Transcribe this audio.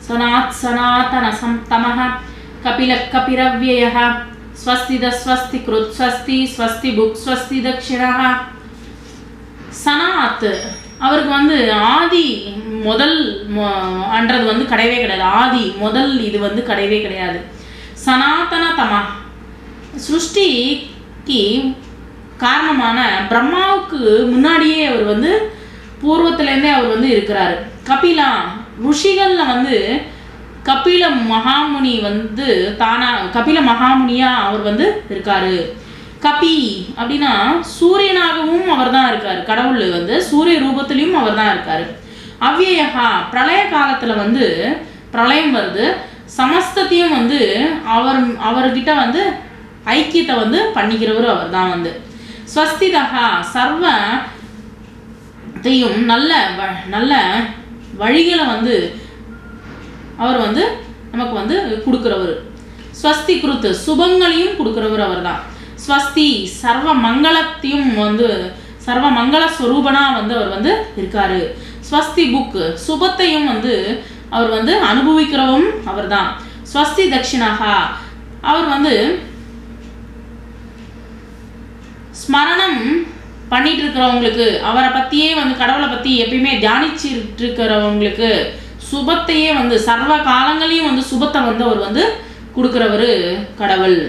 சனாத் சனாதன சம்தமஹ Kapila கபிரவ்யயஹ ஸ்வஸ்தித Swasti கிருத் Swasti Swasti book Swasti தக்ஷிணஹ. Sanand அவருக்கு வந்து ஆதி முதல் அன்றது வந்து கிடையவே கிடையாது. ஆதி முதல் இது வந்து கிடையவே கிடையாது. சனாதன தமா சிருஷ்டிக்கு காரணமான பிரம்மாவுக்கு முன்னாடியே அவர் வந்து பூர்வத்திலேருந்தே அவர் வந்து இருக்கிறாரு. கபிலா ருஷிகளில் வந்து கபில மகாமுனி வந்து கபில மகாமுனியா அவர் வந்து இருக்காரு. கபி அப்படின்னா சூரியனாகவும் அவர் தான் இருக்காரு. கடவுள் வந்து சூரிய ரூபத்திலையும் அவர் தான் இருக்காரு. அவ்யயஹா பிரளய காலத்தில் வந்து பிரளயம் வருது. சமஸ்தத்தையும் வந்து அவர்கிட்ட வந்து ஐக்கியத்தை வந்து பண்ணிக்கிறவர் அவர் தான் வந்து. ஸ்வஸ்திதஹா சர்வத்தையும் நல்ல நல்ல வழிகளை வந்து அவர் வந்து நமக்கு வந்து கொடுக்குறவர். ஸ்வஸ்தி கிருத்து சுபங்களையும் கொடுக்குறவர் அவர் தான். ஸ்வஸ்தி சர்வ மங்களத்தையும் வந்து சர்வ மங்கள ஸ்வரூபனா வந்து அவர் வந்து இருக்காரு. ஸ்வஸ்தி புக் சுபத்தையும் வந்து அவர் வந்து அனுபவிக்கிறவும் அவர் தான். ஸ்வஸ்தி தக்ஷிணஹா அவர் வந்து ஸ்மரணம் பண்ணிட்டு இருக்கிறவங்களுக்கு, அவரை பற்றியே வந்து கடவுளை பற்றி எப்பயுமே தியானிச்சுட்டு இருக்கிறவங்களுக்கு சுபத்தையே வந்து சர்வ காலங்களையும் வந்து சுபத்தை வந்து அவர் வந்து கொடுக்குறவர் கடவுள்.